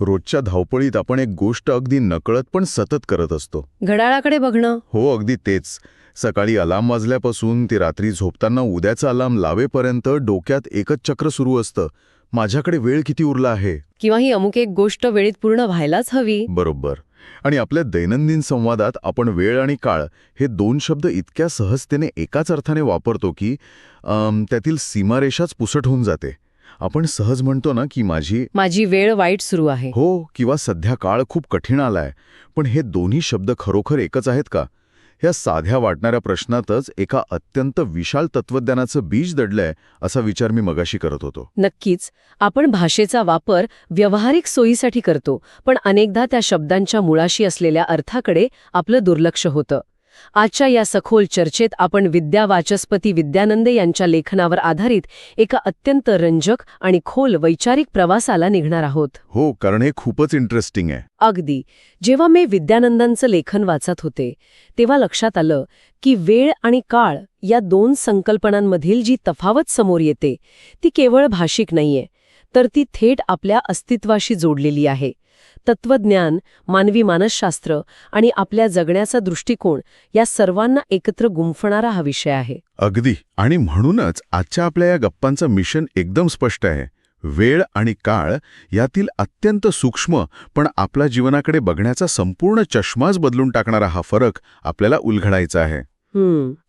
रोजच्या धावपळीत आपण एक गोष्ट अगदी नकळत पण सतत करत असतो. घड्याळाकडे बघणं. हो, अगदी तेच. सकाळी अलार्म वाजल्यापासून ते रात्री झोपताना उद्याचा अलार्म लावेपर्यंत डोक्यात एकच चक्र सुरू असतं. माझ्याकडे वेळ किती उरला आहे? किंवा ही अमुक एक गोष्ट वेळेत पूर्ण व्हायलाच हवी. बरोबर. आणि आपल्या दैनंदिन संवादात आपण वेळ आणि काळ हे दोन शब्द इतक्या सहजतेने एकाच अर्थाने वापरतो की त्यातील सीमारेषाच पुसट होऊन जाते. आपण सहज म्हणतो ना की माझी वेळ वाईट सुरू आहे. हो, किंवा सध्या काळ खूप कठीण आलाय. पण हे दोन्ही शब्द खरोखर एकच आहेत का? ह्या साध्या वाटणाऱ्या प्रश्नातच एका अत्यंत विशाल तत्वज्ञानाचं बीज दडलंय असा विचार मी मगाशी करत होतो. नक्कीच. आपण भाषेचा वापर व्यावहारिक सोयीसाठी करतो, पण अनेकदा त्या शब्दांच्या मुळाशी असलेल्या अर्थाकडे आपलं दुर्लक्ष होतं. आजच्या या सखोल चर्चेत आपण विद्यावाचस्पती विद्यानंद यांच्या लेखनावर आधारित एका अत्यंत रंजक आणि खोल वैचारिक प्रवासाला निघणार आहोत. हो, कारण हे खूपच इंटरेस्टिंग आहे. अगदी. जेव्हा मी विद्यानंदांचं लेखन वाचत होते तेव्हा लक्षात आलं की वेळ आणि काळ या दोन संकल्पनांमधील जी तफावत समोर येते ती केवळ भाषिक नाहीये, तर ती थेट आपल्या अस्तित्वाशी जोडलेली आहे. तत्वज्ञान, मानवी मानसशास्त्र आणि आपल्या जगण्याचा दृष्टिकोन या सर्वांना एकत्र गुंफणारा हा विषय आहे. अगदी. आणि म्हणूनच आजच्या आपल्या या गप्पांचं मिशन एकदम स्पष्ट आहे. वेळ आणि काळ यातील अत्यंत सूक्ष्म पण आपल्या जीवनाकडे बघण्याचा संपूर्ण चष्माच बदलून टाकणारा हा फरक आपल्याला उलगडायचा आहे.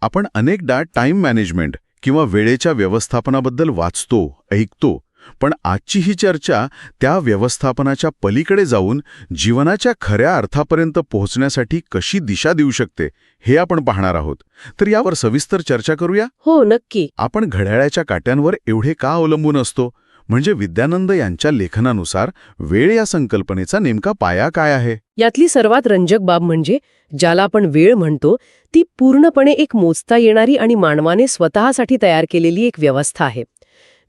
आपण अनेकदा टाइम मॅनेजमेंट किंवा वेळेच्या व्यवस्थापनाबद्दल वाचतो, ऐकतो, पण आजची ही चर्चा त्या व्यवस्थापनाच्या पलीकडे जाऊन जीवनाच्या खऱ्या अर्थापर्यंत पोहोचण्यासाठी कशी दिशा देऊ शकते हे आपण पाहणार आहोत. तर यावर सविस्तर चर्चा करूया. हो, नक्की. आपण घड्याळाच्या काट्यांवर एवढे का अवलंबून असतो? म्हणजे विद्यानंद यांच्या लेखनानुसार वेळ या संकल्पनेचा नेमका पाया काय आहे? यातली सर्वात रंजक बाब म्हणजे ज्याला आपण वेळ म्हणतो ती पूर्णपणे एक मोजता येणारी आणि मानवाने स्वतःसाठी तयार केलेली एक व्यवस्था आहे.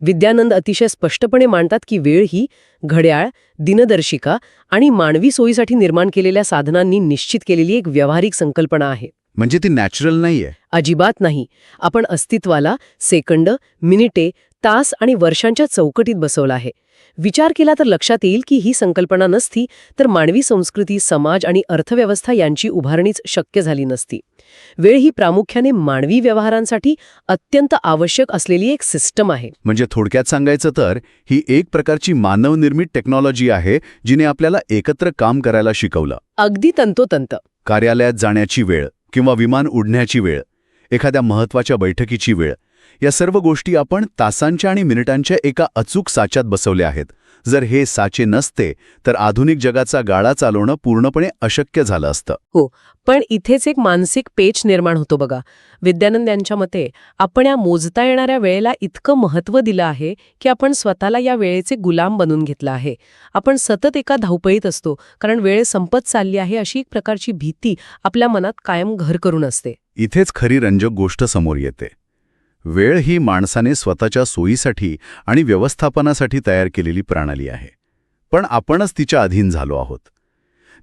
विद्यानंद अतिशय स्पष्टपणे मांडतात की वेळ ही घड्याळ, दिनदर्शिका आणि मानवी सोयीसाठी निर्माण केलेल्या साधनांनी निश्चित केलेली एक व्यावहारिक संकल्पना आहे. म्हणजे ती नॅचरल नाहीये? अजिबात नाही. आपण अस्तित्वाला सेकंद, मिनिटे, तास आणि वर्षांच्या चौकटीत बसवलं आहे. विचार केला तर लक्षात येईल की ही संकल्पना नसती तर मानवी संस्कृती, समाज आणि अर्थव्यवस्था यांची उभारणीच शक्य झाली नसती. वेळ ही प्रामुख्याने मानवी व्यवहारांसाठी अत्यंत आवश्यक असलेली एक सिस्टम आहे. म्हणजे थोडक्यात सांगायचं तर ही एक प्रकारची मानवनिर्मित टेक्नॉलॉजी आहे जिने आपल्याला एकत्र काम करायला शिकवलं. अगदी तंतोतंत. कार्यालयात जाण्याची वेळ किंवा विमान उडण्याची वेळ, एखाद्या महत्त्वाच्या बैठकीची वेळ, या सर्व गोष्टी आपण तासांच्या आणि मिनिटांच्या एका अचूक साच्यात बसवल्या आहेत. जर हे साचे नसते तर आधुनिक जगाचा गाडा चालवणं पूर्णपणे अशक्य झालं असतं. हो, पण इथेच एक मानसिक पेच निर्माण होतो बघा. विद्यानंद यांच्या मते आपण या मोजता येणाऱ्या वेळेला इतकं महत्त्व दिलं आहे की आपण स्वतःला या वेळेचे गुलाम बनवून घेतलं आहे. आपण सतत एका धावपळीत असतो कारण वेळ संपत चालली आहे अशी एक प्रकारची भीती आपल्या मनात कायम घर करून असते. इथेच खरी रंजक गोष्ट समोर येते. वेळ ही माणसाने स्वतःच्या सोयीसाठी आणि व्यवस्थापनासाठी तयार केलेली प्रणाली आहे, पण आपणच तिच्या अधीन झालो आहोत.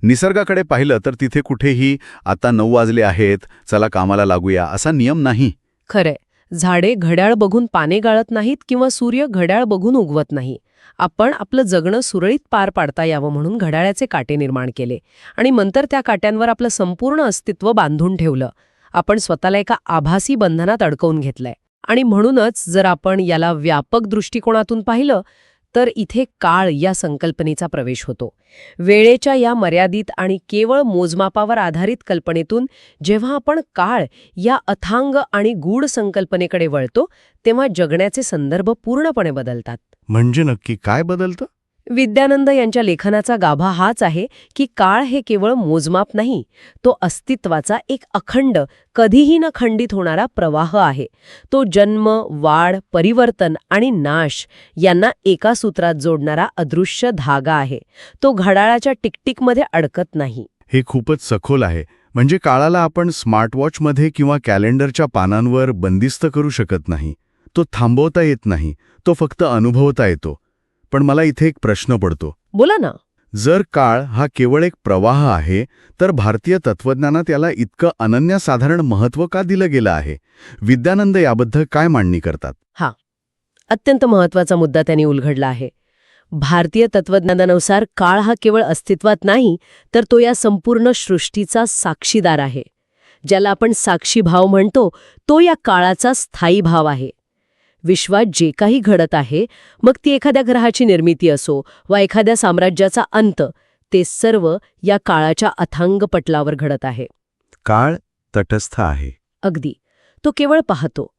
निसर्गाकडे पाहिलं तर तिथे कुठेही आता 9 वाजले आहेत, चला कामाला लागूया असा नियम नाही. खरंय. झाडे घड्याळ बघून पाने गाळत नाहीत किंवा सूर्य घड्याळ बघून उगवत नाही. आपण आपलं जगणं सुरळीत पार पाडता यावं म्हणून घड्याळाचे काटे निर्माण केले आणि नंतर त्या काट्यांवर आपलं संपूर्ण अस्तित्व बांधून ठेवलं. आपण स्वतःला एका आभासी बंधनात अडकवून घेतलंय. आणि म्हणूनच जर आपण याला व्यापक दृष्टिकोनातून पाहिलं तर इथे काळ या संकल्पनेचा प्रवेश होतो. वेळेच्या या मर्यादित आणि केवळ मोजमापावर आधारित कल्पनेतून जेव्हा आपण काळ या अथांग आणि गूढ संकल्पनेकडे वळतो तेव्हा जगण्याचे संदर्भ पूर्णपणे बदलतात. म्हणजे नक्की काय बदलतं? विद्यानंद यांच्या लेखनाचा गाभा हाच आहे की काळ हे केवळ मोजमाप नाही, तो अस्तित्वाचा एक अखंड, कधीही न खंडित होणारा प्रवाह आहे. तो जन्म, वाढ, परिवर्तन आणि नाश यांना एका सूत्रात जोडणारा अदृश्य धागा आहे. तो घड्याळाच्या टिकटिकमध्ये अडकत नाही. हे खूपच सखोल आहे. म्हणजे काळाला आपण स्मार्टवॉचमध्ये किंवा कॅलेंडरच्या पानांवर बंदिस्त करू शकत नाही. तो थांबवता येत नाही, तो फक्त अनुभवता येतो. पण मला इथे एक प्रश्न पडतो. बोला ना. जर काळ हा केवळ एक प्रवाह आहे तर भारतीय तत्वज्ञानात याला इतकं अनन्यसाधारण महत्त्व का दिलं गेलं आहे? विद्यानंद याबद्दल काय मांडणी करतात? अत्यंत महत्त्वाचा मुद्दा त्यांनी उलगडला आहे. भारतीय तत्वज्ञानानुसार काळ हा केवळ अस्तित्वात नाही, तर तो या संपूर्ण सृष्टीचा साक्षीदार आहे. ज्याला आपण साक्षी भाव म्हणतो, तो या काळाचा स्थायी भाव आहे. विश्वात जे काही घडत आहे, मग ती एखाद्या ग्रहाची निर्मिती असो वा एखाद्या साम्राज्याचा अंत, ते सर्व या काळाच्या अथांग पटलावर घडत आहे. काळ तटस्थ आहे. अगदी. तो केवळ पाहतो.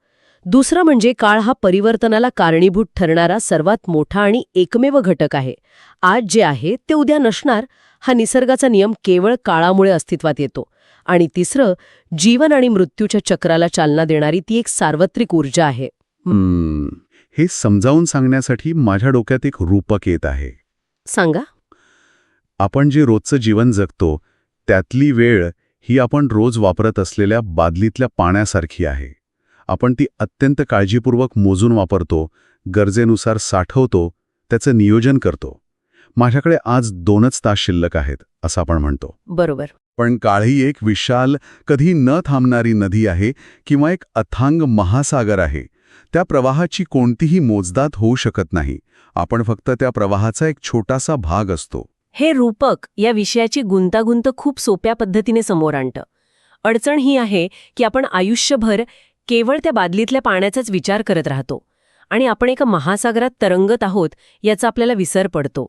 दुसरं म्हणजे काळ हा परिवर्तनाला कारणीभूत ठरणारा सर्वात मोठा आणि एकमेव घटक आहे. आज जे आहे ते उद्या नसणार, हा निसर्गाचा नियम केवळ काळामुळे अस्तित्वात येतो. आणि तिसरं, जीवन आणि मृत्यूच्या चक्राला चालना देणारी ती एक सार्वत्रिक ऊर्जा आहे. हे समजावून सांगण्यासाठी माझ्या डोक्यात एक रूपक येत आहे. सांगा. आपण जे रोजचं जीवन जगतो त्यातली वेळ ही आपण रोज वापरत असलेल्या बादलीतल्या पाण्यासारखी आहे. आपण ती अत्यंत काळजीपूर्वक मोजून वापरतो, गरजेनुसार साठवतो, त्याचं नियोजन करतो. माझ्याकडे आज 2च तास शिल्लक आहेत असं आपण म्हणतो. बरोबर. पण काळही एक विशाल, कधी न थांबणारी नदी आहे किंवा एक अथांग महासागर आहे. त्या प्रवाहाची कोणतीही मोजदाद होऊ शकत नाही. आपण फक्त त्या प्रवाहाचा एक छोटासा भाग असतो. हे रूपक या विषयाची गुंतागुंत खूप सोप्या पद्धतीने समोर आणतं. अडचण ही आहे की आपण आयुष्यभर केवळ त्या बादलीतल्या पाण्याचाच विचार करत राहतो आणि आपण एका महासागरात तरंगत आहोत याचा आपल्याला विसर पडतो.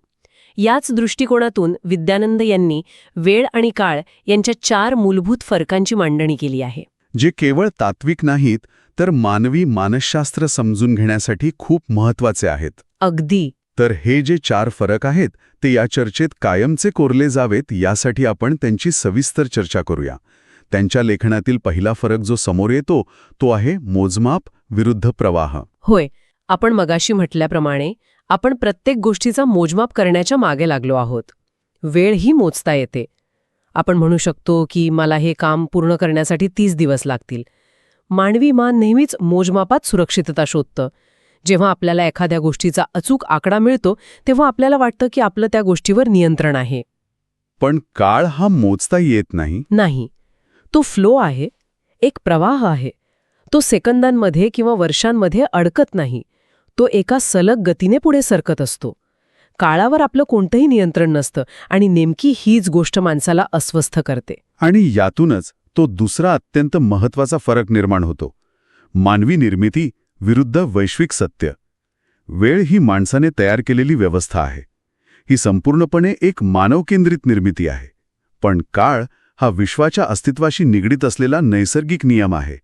याच दृष्टिकोनातून विद्यानंद यांनी वेळ आणि काळ यांच्या 4 मूलभूत फरकांची मांडणी केली आहे. जे केवळ तात्विक नाहीत, तर मानवी मानसशास्त्र समजून घेण्यासाठी खूप महत्वाचे आहेत. अगदी. तर हे जे 4 फरक आहेत ते या चर्चेत कायमचे कोरले जावेत, यासाठी आपण त्यांची सविस्तर चर्चा करूया. त्यांच्या लेखनातील पहिला फरक जो समोर येतो तो आहे मोजमाप विरुद्ध प्रवाह. होय. आपण मगाशी म्हटल्याप्रमाणे आपण प्रत्येक गोष्टीचा मोजमाप करण्याच्या मागे लागलो आहोत. वेळ ही मोजता येते. आपण म्हणू शकतो की मला हे काम पूर्ण करण्यासाठी 30 दिवस लागतील. मानवी मन नेहमीच मोजमापात सुरक्षितता शोधतं. जेव्हा आपल्याला एखाद्या गोष्टीचा अचूक आकडा मिळतो तेव्हा आपल्याला वाटतं की आपलं त्या गोष्टीवर नियंत्रण आहे. पण काळ हा मोजता येत नाही. नाही. तो फ्लो आहे, एक प्रवाह आहे. तो सेकंदांमध्ये किंवा वर्षांमध्ये अडकत नाही. तो एका सलग गतीने पुढे सरकत असतो. काळावर आपलं कोणतंही नियंत्रण नसतं आणि नेमकी हीच गोष्ट माणसाला अस्वस्थ करते. आणि यातूनच तो दुसरा अत्यंत महत्वाचा फरक निर्माण होतो. मानवी निर्मिती विरुद्ध वैश्विक सत्य. वेळ ही माणसाने तयार केलेली व्यवस्था आहे. ही संपूर्णपणे एक मानवकेंद्रित निर्मिती आहे. पण काळ हा विश्वाच्या अस्तित्वाशी निगडीत असलेला नैसर्गिक नियम आहे.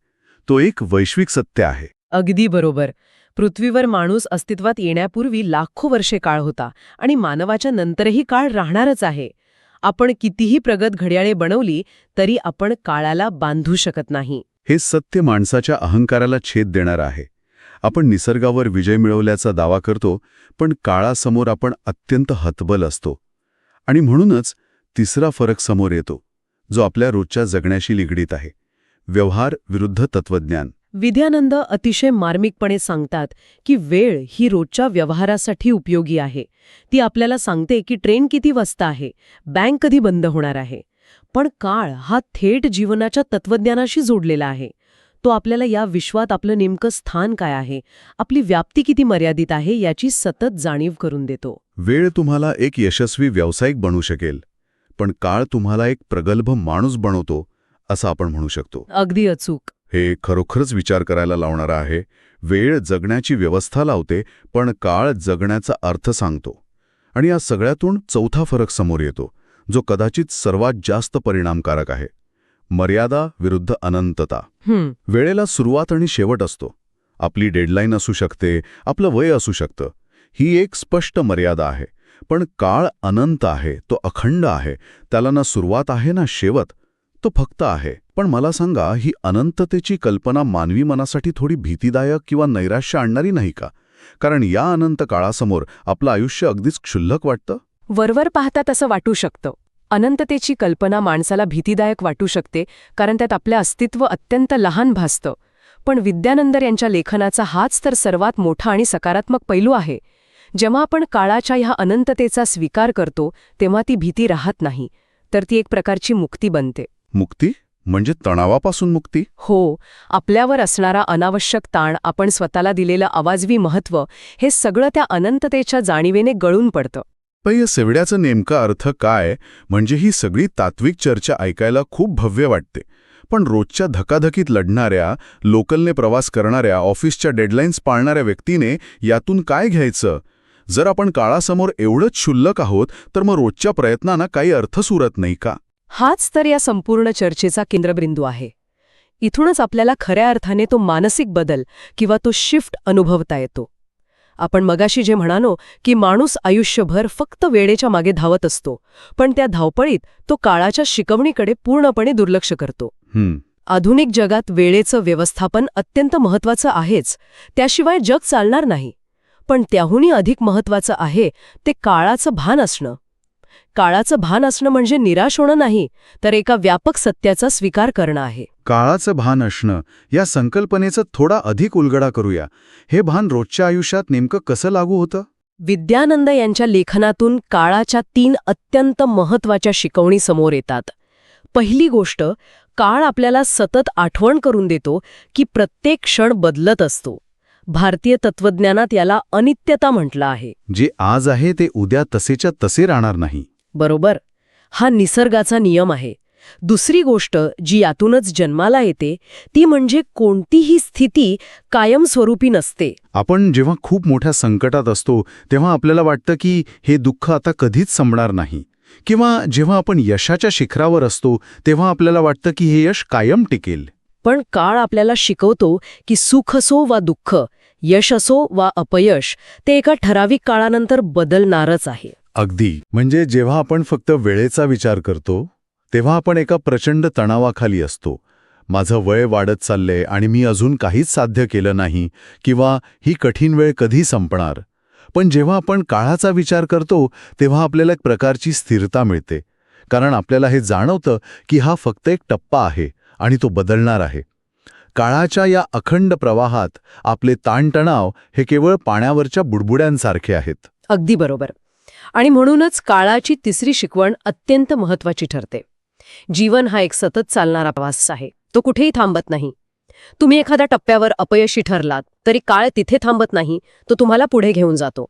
तो एक वैश्विक सत्य आहे. अगदी बरोबर. पृथ्वीवर माणूस अस्तित्वात येण्यापूर्वी लाखो वर्षे काळ होता आणि मानवाच्या नंतरही काळ राहणारच आहे. आपण कितीही प्रगत घड्याळे बनवली तरी आपण काळाला बांधू शकत नाही. हे सत्य माणसाच्या अहंकाराला छेद देणारं आहे. आपण निसर्गावर विजय मिळवल्याचा दावा करतो, पण काळासमोर आपण अत्यंत हतबल असतो. आणि म्हणूनच तिसरा फरक समोर येतो, जो आपल्या रोजच्या जगण्याशी निगडीत आहे. व्यवहार विरुद्ध तत्वज्ञान. विद्यानंद अतिशय मार्मिकपणे सांगतात की वेळ ही रोजच्या व्यवहारासाठी उपयोगी आहे. ती आपल्याला सांगते की ट्रेन किती वाजता आहे, बँक कधी बंद होणार आहे. पण काळ हा थेट जीवनाच्या तत्वज्ञानाशी जोडलेला आहे. तो आपल्याला या विश्वात आपलं नेमकं स्थान काय आहे, आपली व्याप्ती किती मर्यादित आहे याची सतत जाणीव करून देतो. वेळ तुम्हाला एक यशस्वी व्यावसायिक बनवू शकेल, पण काळ तुम्हाला एक प्रगल्भ माणूस बनवतो असं आपण म्हणू शकतो. अगदी अचूक. हे खरोखरच विचार करायला लावणारं आहे. वेळ जगण्याची व्यवस्था लावते, पण काळ जगण्याचा अर्थ सांगतो. आणि या सगळ्यातून चौथा फरक समोर येतो, जो कदाचित सर्वात जास्त परिणामकारक आहे. मर्यादा विरुद्ध अनंतता. वेळेला सुरुवात आणि शेवट असतो. आपली डेडलाईन असू शकते, आपलं वय असू शकतं. ही एक स्पष्ट मर्यादा आहे. पण काळ अनंत आहे, तो अखंड आहे. त्याला ना सुरुवात आहे ना शेवट, तो फक्त आहे. पण मला सांगा, ही अनंततेची कल्पना मानवी मनासाठी थोडी भीतीदायक किंवा नैराश्य आणणारी नाही का? कारण या अनंत काळासमोर आपलं आयुष्य अगदीच क्षुल्लक वाटतं. वरवर पाहता तसं वाटू शकतं. अनंततेची कल्पना माणसाला भीतीदायक वाटू शकते, कारण त्यात आपलं अस्तित्व अत्यंत लहान भासतं. पण विद्यानंद यांच्या लेखनाचा हाच तर सर्वात मोठा आणि सकारात्मक पैलू आहे. जेव्हा आपण काळाच्या ह्या अनंततेचा स्वीकार करतो तेव्हा ती भीती राहत नाही, तर ती एक प्रकारची मुक्ती बनते. मुक्ती म्हणजे तणावापासून मुक्ती? हो, आपल्यावर असणारा अनावश्यक ताण, आपण स्वतःला दिलेलं अवाजवी महत्त्व, हे सगळं त्या अनंततेच्या जाणीवेने गळून पडतं. पण या सेवड्याचा नेमका अर्थ काय? म्हणजे ही सगळी तात्विक चर्चा ऐकायला खूप भव्य वाटते. पण रोजच्या धकाधकीत लढणाऱ्या, लोकलने प्रवास करणाऱ्या, ऑफिसच्या डेडलाईन्स पाळणाऱ्या व्यक्तीने यातून काय घ्यायचं? जर आपण काळासमोर एवढंच क्षुल्लक आहोत, तर मग रोजच्या प्रयत्नांना काही अर्थच उरत नाही का? हाच तर या संपूर्ण चर्चेचा केंद्रबिंदू आहे. इथूनच आपल्याला खऱ्या अर्थाने तो मानसिक बदल किंवा तो शिफ्ट अनुभवता येतो. आपण मगाशी जे म्हणालो की माणूस आयुष्यभर फक्त वेळेच्या मागे धावत असतो, पण त्या धावपळीत तो काळाच्या शिकवणीकडे पूर्णपणे दुर्लक्ष करतो. आधुनिक जगात वेळेचं व्यवस्थापन अत्यंत महत्त्वाचं आहेच, त्याशिवाय जग चालणार नाही. पण त्याहूनही अधिक महत्त्वाचं आहे ते काळाचं भान असणं. काळाचं भान असणं म्हणजे निराश होणं नाही, तर एका व्यापक सत्याचा स्वीकार करणं आहे. काळाचं भान असणं या संकल्पनेचा थोडा अधिक उलगडा करूया. हे भान रोजच्या आयुष्यात नेमकं कसं लागू होतं? विद्यानंद यांच्या लेखनातून काळाच्या 3 अत्यंत महत्त्वाच्या शिकवणी समोर येतात. पहिली गोष्ट, काळ आपल्याला सतत आठवण करून देतो की प्रत्येक क्षण बदलत असतो. भारतीय तत्वज्ञानात याला अनित्यता म्हटलं आहे. जे आज आहे ते उद्या तसेच्या तसे राहणार नाही. बरोबर, हा निसर्गाचा नियम आहे. दुसरी गोष्ट जी यातूनच जन्माला येते ती म्हणजे कोणतीही स्थिती कायमस्वरूपी नसते. आपण जेव्हा खूप मोठ्या संकटात असतो तेव्हा आपल्याला वाटतं की हे दुःख आता कधीच संपणार नाही, किंवा जेव्हा आपण यशाच्या शिखरावर असतो तेव्हा आपल्याला वाटतं की हे यश कायम टिकेल. पण काळ आपल्याला शिकवतो की सुख असो वा दुःख, यश असो वा अपयश, ते एका ठराविक काळानंतर बदलणारच आहे. अगदी. म्हणजे जेव्हा आपण फक्त वेळेचा विचार करतो तेव्हा आपण एका प्रचंड तणावाखाली असतो. माझं वय वाढत चाललंय आणि मी अजून काहीच साध्य केलं नाही, किंवा ही कठीण वेळ कधी संपणार. पण जेव्हा आपण काळाचा विचार करतो तेव्हा आपल्याला एक प्रकारची स्थिरता मिळते, कारण आपल्याला हे जाणवतं की हा फक्त एक टप्पा आहे आणि तो बदलणार आहे. काळाच्या या अखंड प्रवाहात आपले ताणतणाव हे केवळ पाण्यावरच्या बुडबुड्यांसारखे आहेत. अगदी बरोबर. आणि म्हणूनच काळाची तिसरी शिकवण अत्यंत महत्त्वाची ठरते. जीवन हा एक सतत चालणारा प्रवास आहे, तो कुठेही थांबत नाही. तुम्ही एखाद्या टप्प्यावर अपयशी ठरलात तरी काळ तिथे थांबत नाही, तो तुम्हाला पुढे घेऊन जातो.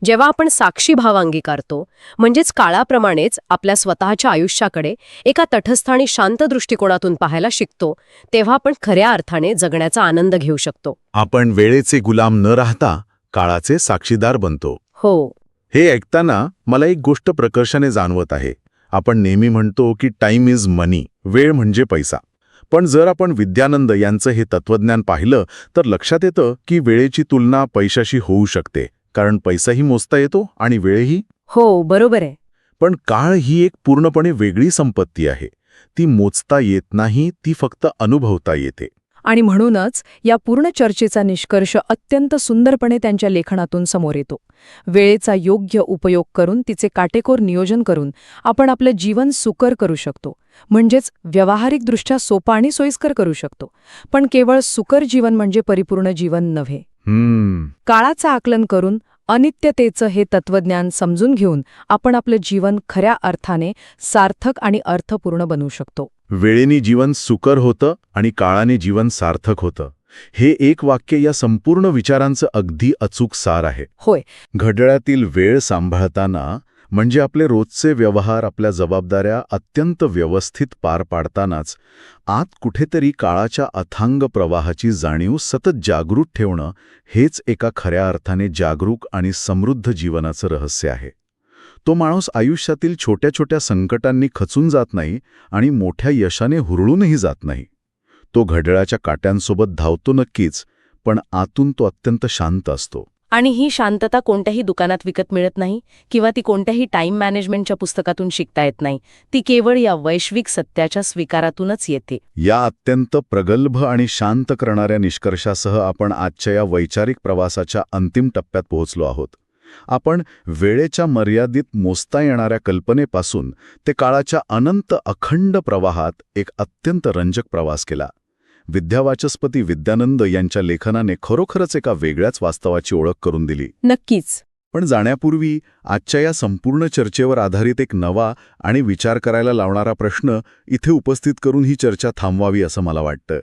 जेव्हा आपण साक्षी भाव अंगीकारतो, म्हणजेच काळाप्रमाणेच आपल्या स्वतःच्या आयुष्याकडे एका तटस्थ आणि शांत दृष्टिकोनातून पाहायला शिकतो, तेव्हा आपण खऱ्या अर्थाने जगण्याचा आनंद घेऊ शकतो. आपण वेळेचे गुलाम न राहता काळाचे साक्षीदार बनतो. हो, हे ऐकताना मला एक गोष्ट प्रकर्षाने जाणवत आहे. आपण नेहमी म्हणतो की टाइम इज मनी, वेळ म्हणजे पैसा. पण जर आपण विद्यानंद यांचं हे तत्वज्ञान पाहिलं तर लक्षात येतं की वेळेची तुलना पैशाशी होऊ शकते, कारण पैसाही मोजता येतो आणि वेळही. हो, बरोबर आहे. पण काळ ही एक पूर्णपणे वेगळी संपत्ती आहे. ती मोजता येत नाही, ती फक्त अनुभवता येते. आणि म्हणूनच या पूर्ण चर्चेचा निष्कर्ष अत्यंत सुंदरपणे त्यांच्या लेखनातून समोर येतो. वेळेचा योग्य उपयोग करून, तिचे काटेकोर नियोजन करून आपण आपलं जीवन सुकर करू शकतो, म्हणजेच व्यावहारिकदृष्ट्या सोपं आणि सोयीस्कर करू शकतो. पण केवळ सुकर जीवन म्हणजे परिपूर्ण जीवन नव्हे. काळाचं आकलन करून, अनित्यतेचं हे तत्वज्ञान समजून घेऊन आपण आपलं जीवन खऱ्या अर्थाने सार्थक आणि अर्थपूर्ण बनवू शकतो. वेळेने जीवन सुकर होतं आणि काळाने जीवन सार्थक होतं. हे एक वाक्य या संपूर्ण विचारांचं अगदी अचूक सार आहे. होय. घड्याळातील वेळ सांभाळताना, म्हणजे आपले रोजचे व्यवहार, आपल्या जबाबदाऱ्या अत्यंत व्यवस्थित पार पाडतानाच आत कुठेतरी काळाच्या अथांग प्रवाहाची जाणीव सतत जागृत ठेवणं, हेच एका खऱ्या अर्थाने जागरूक आणि समृद्ध जीवनाचं रहस्य आहे. तो माणूस आयुष्यातील छोट्या छोट्या संकटांनी खचून जात नाही आणि मोठ्या यशाने हुरळूनही जात नाही. तो घड्याळाच्या काट्यांसोबत धावतो नक्कीच, पण आतून तो अत्यंत शांत असतो. आणि ही शांतता कोणत्याही दुकानात विकत मिळत नाही किंवा ती कोणत्याही टाईम मॅनेजमेंटच्या पुस्तकातून शिकता येत नाही. ती केवळ या वैश्विक सत्याच्या स्वीकारातूनच येते. या अत्यंत प्रगल्भ आणि शांत करणाऱ्या निष्कर्षासह आपण आजच्या या वैचारिक प्रवासाच्या अंतिम टप्प्यात पोहोचलो आहोत. आपण वेळेच्या मर्यादित मोजता येणाऱ्या कल्पनेपासून ते काळाच्या अनंत अखंड प्रवाहात एक अत्यंत रंजक प्रवास केला. विद्यावाचस्पती विद्यानंद यांच्या लेखनाने खरोखरच एका वेगळ्याच वास्तवाची ओळख करून दिली. नक्कीच. पण जाण्यापूर्वी आजच्या या संपूर्ण चर्चेवर आधारित एक नवा आणि विचार करायला लावणारा प्रश्न इथे उपस्थित करून ही चर्चा थांबवावी असं मला वाटतं.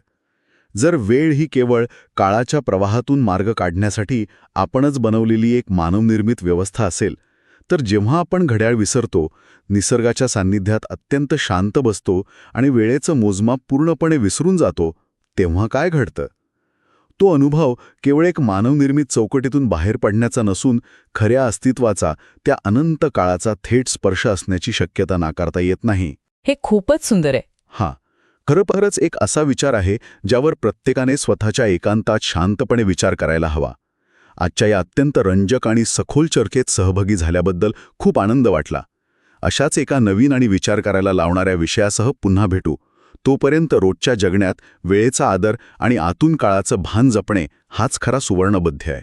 जर वेळ ही केवळ काळाच्या प्रवाहातून मार्ग काढण्यासाठी आपणच बनवलेली एक मानवनिर्मित व्यवस्था असेल, तर जेव्हा आपण घड्याळ विसरतो, निसर्गाच्या सान्निध्यात अत्यंत शांत बसतो आणि वेळेचं मोजमाप पूर्णपणे विसरून जातो, तेव्हा काय घडतं? तो अनुभव केवळ एक मानवनिर्मित चौकटीतून बाहेर पडण्याचा नसून खऱ्या अस्तित्वाचा, त्या अनंत काळाचा थेट स्पर्श असण्याची शक्यता नाकारता येत नाही. हे खूपच सुंदर आहे. हां, खरोखरच एक असा विचार आहे ज्यावर प्रत्येकाने स्वतःच्या एकांतात शांतपणे विचार करायला हवा. आजच्या या अत्यंत रंजक आणि सखोल चर्चेत सहभागी झाल्याबद्दल खूप आनंद वाटला. अशाच एका नवीन आणि विचार करायला लावणाऱ्या विषयासह पुन्हा भेटू. तोपर्यंत रोजच्या जगण्यात वेळेचा आदर आणि आतून काळाचं भान जपणे हाच खरा सुवर्णबध्य आहे.